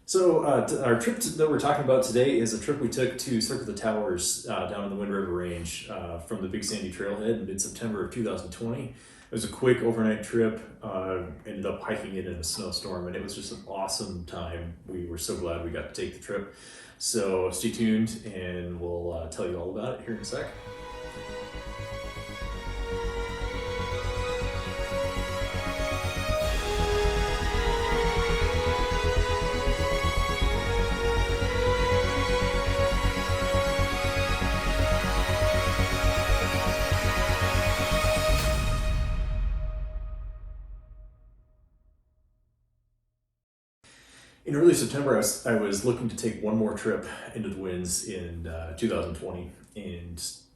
So our trip that we're talking about today is a trip we took to Cirque the Towers down in the Wind River Range from the Big Sandy Trailhead in mid-September of 2020. It was a quick overnight trip. Ended up hiking it in a snowstorm, and it was just an awesome time. We were so glad we got to take the trip. So stay tuned, and we'll tell you all about it here in a sec. In early September, I was looking to take one more trip into the winds in 2020,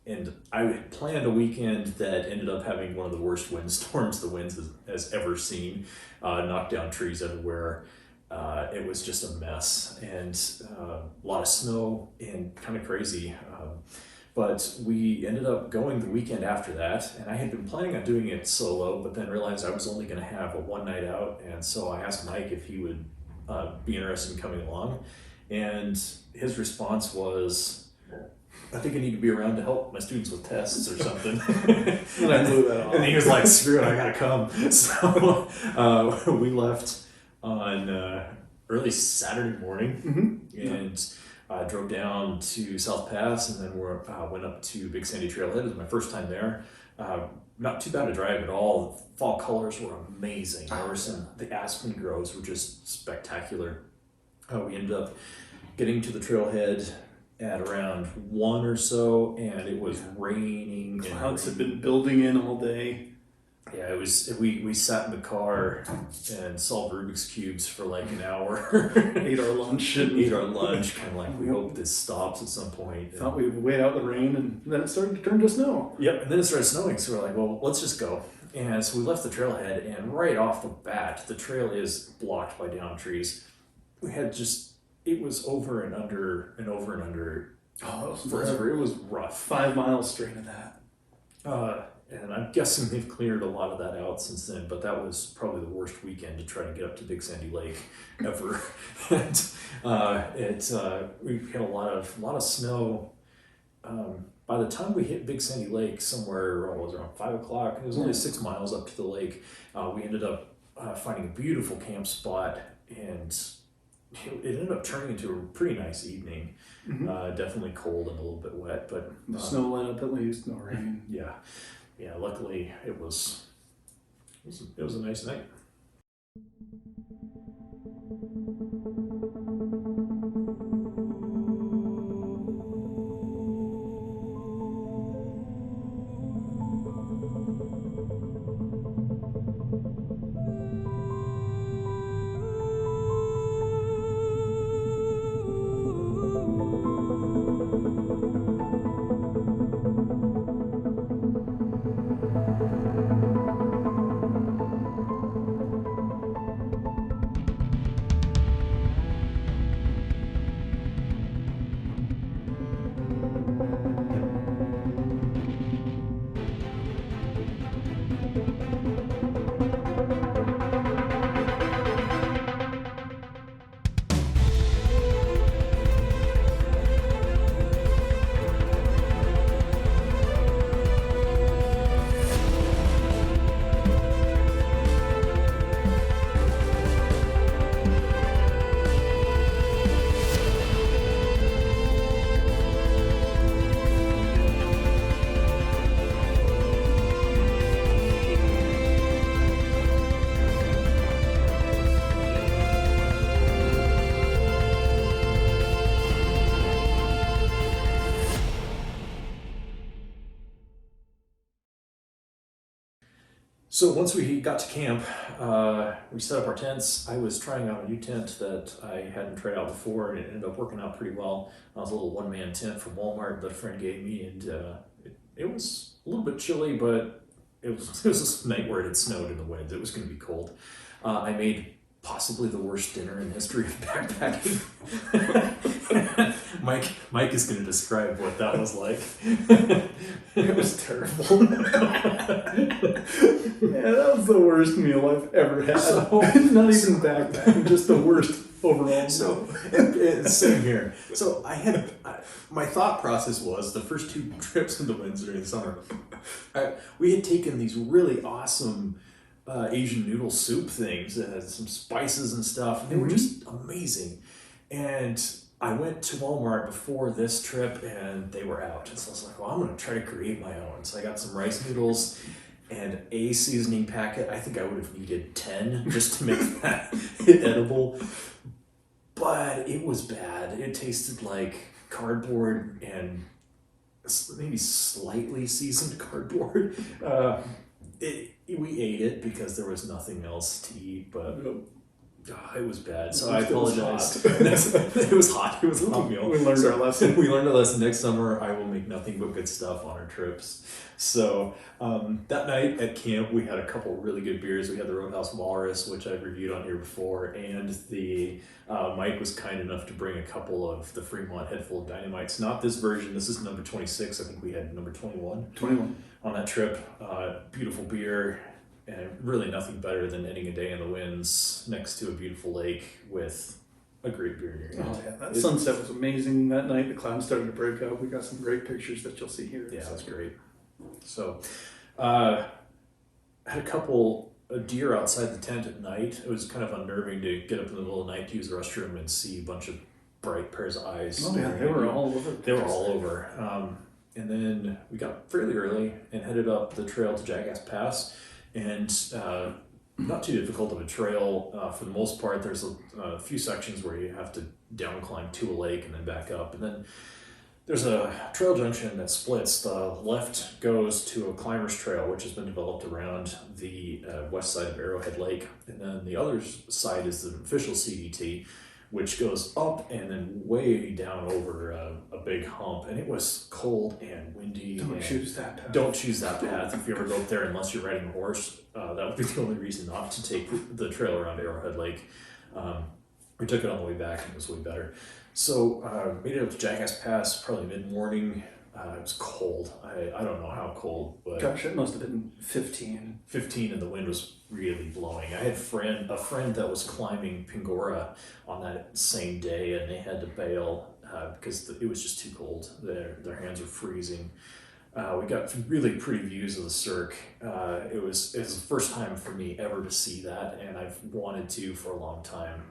and I had planned a weekend that ended up having one of the worst windstorms the winds has ever seen. Knocked down trees everywhere. It was just a mess, and a lot of snow and kind of crazy. But we ended up going the weekend after that, and I had been planning on doing it solo, but then realized I was only going to have a one night out, and so I asked Mike if he would be interested in coming along, and his response was, I think I need to be around to help my students with tests or something. And I blew that off. And he was like, screw it, I gotta come. So we left on early Saturday morning, and drove down to South Pass, and then went up to Big Sandy Trailhead. It was my first time there. Not too bad a drive at all. The fall colors were amazing. The aspen groves were just spectacular. We ended up getting to the trailhead at around 1 or so, and it was raining. Clouds had been building in all day. Yeah, it was. We sat in the car and solved Rubik's cubes for like an hour. Ate our lunch. Kind of like, we hope this stops at some point. Thought we would wait out the rain, and then it started to turn to snow. Yep, and then it started snowing, so we're like, well, let's just go. And so we left the trailhead, and right off the bat, the trail is blocked by downed trees. We had it was over and under and over and under. Oh, it was forever. It was rough. 5 miles straight of that. And I'm guessing they've cleared a lot of that out since then, but that was probably the worst weekend to try to get up to Big Sandy Lake ever. And we had a lot of snow. By the time we hit Big Sandy Lake, somewhere around 5 o'clock, it was only 6 miles up to the lake. We ended up finding a beautiful camp spot, and it ended up turning into a pretty nice evening. Definitely cold and a little bit wet, but the snow let up at least, no rain. Yeah, luckily it was a nice night. So once we got to camp, we set up our tents. I was trying out a new tent that I hadn't tried out before, and it ended up working out pretty well. It was a little one-man tent from Walmart that a friend gave me, and it was a little bit chilly, but it was a night where it had snowed in the wind. It was going to be cold. I made possibly the worst dinner in the history of backpacking. Mike is going to describe what that was like. It was terrible. Yeah, that was the worst meal I've ever had. Not even backpacking, just the worst overall. So, same here. So my thought process was the first 2 trips into Windsor during the summer, we had taken these really awesome Asian noodle soup things that had some spices and stuff, and they were just amazing. And I went to Walmart before this trip, and they were out. And so I was like, well, I'm going to try to create my own. So I got some rice noodles and a seasoning packet. I think I would have needed 10 just to make that edible. But it was bad. It tasted like cardboard and maybe slightly seasoned cardboard. We ate it because there was nothing else to eat, but it was bad. So I apologize. It was hot. It was a hot meal. We learned our lesson. We learned our lesson. Next summer, I will make nothing but good stuff on our trips. So that night at camp, we had a couple really good beers. We had the Roadhouse Walrus, which I've reviewed on here before, and the Mike was kind enough to bring a couple of the Fremont Head Full of Dynamites. Not this version. This is number 26. I think we had number 21. 21. On that trip. Beautiful beer. And really nothing better than ending a day in the winds next to a beautiful lake with a great beer in your hand. Oh yeah, that sunset was amazing that night. The clouds started to break up. We got some great pictures that you'll see here. Yeah, that's great. So, had a couple of deer outside the tent at night. It was kind of unnerving to get up in the middle of the night to use the restroom and see a bunch of bright pairs of eyes. Oh yeah, they were all over. They were all over. And then we got fairly early and headed up the trail to Jackass Pass. And not too difficult of a trail for the most part. There's a few sections where you have to down climb to a lake and then back up. And then there's a trail junction that splits. The left goes to a climber's trail, which has been developed around the west side of Arrowhead Lake. And then the other side is the official CDT, which goes up and then way down over a big hump. And it was cold and windy. Don't choose that path. Don't choose that path if you ever go up there unless you're riding a horse. That would be the only reason not to take the trail around Arrowhead Lake. We took it on the way back and it was way better. So made it up to Jackass Pass probably mid-morning. It was cold. I don't know how cold, but Gosh, it must have been 15. 15 and the wind was really blowing. I had a friend that was climbing Pingora on that same day, and they had to bail because it was just too cold. Their hands were freezing. We got really pretty views of the Cirque. It was the first time for me ever to see that, and I've wanted to for a long time.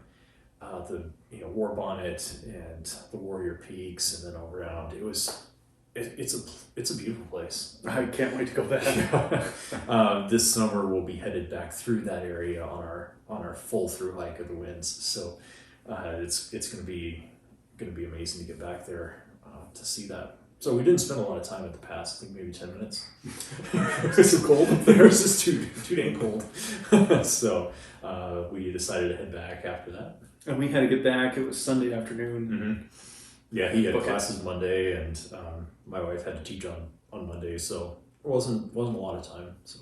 The War Bonnet and the Warrior Peaks, and then all around. It's a beautiful place. I can't wait to go back. This summer we'll be headed back through that area on our full through hike of the winds. So it's gonna be amazing to get back there to see that. So we didn't spend a lot of time at the pass. I think maybe 10 minutes. It was so cold up there. It was just too dang cold. So we decided to head back after that. And we had to get back. It was Sunday afternoon. Mm-hmm. Yeah, he had classes Monday, and my wife had to teach on Monday, so it wasn't a lot of time. So.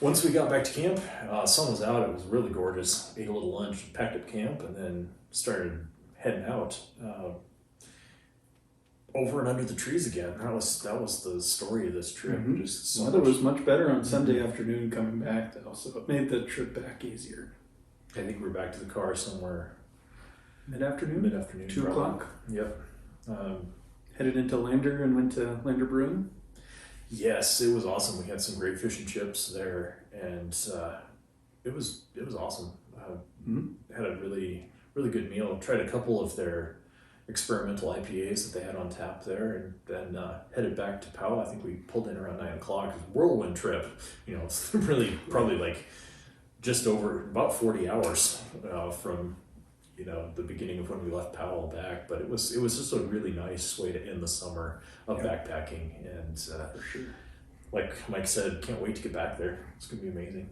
Once we got back to camp, sun was out. It was really gorgeous. Ate a little lunch, packed up camp, and then started heading out over and under the trees again. That was the story of this trip. Mhm. Just so Weather much. was much better on Sunday afternoon coming back, though, so it made the trip back easier. I think we're back to the car somewhere Mid-afternoon? mid-afternoon. 2 probably. o'clock? Yep. Headed into Lander and went to Lander Brewing. Yes, it was awesome. We had some great fish and chips there, and it was awesome. Had a really good meal. Tried a couple of their experimental IPAs that they had on tap there, and then headed back to Powell. I think we pulled in around 9 o'clock. It was a whirlwind trip. You know, it's really probably like just over about 40 hours from the beginning of when we left Powell back. But it was just a really nice way to end the summer of backpacking, and For sure. like Mike said, can't wait to get back there. It's gonna be amazing.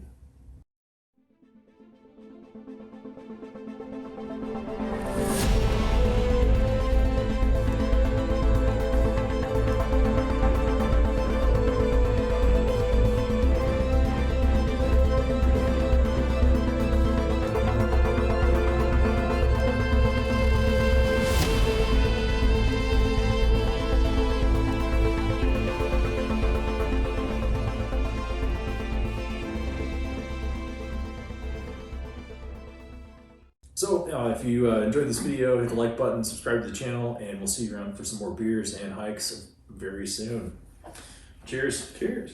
So if you enjoyed this video, hit the like button, subscribe to the channel, and we'll see you around for some more beers and hikes very soon. Cheers. Cheers.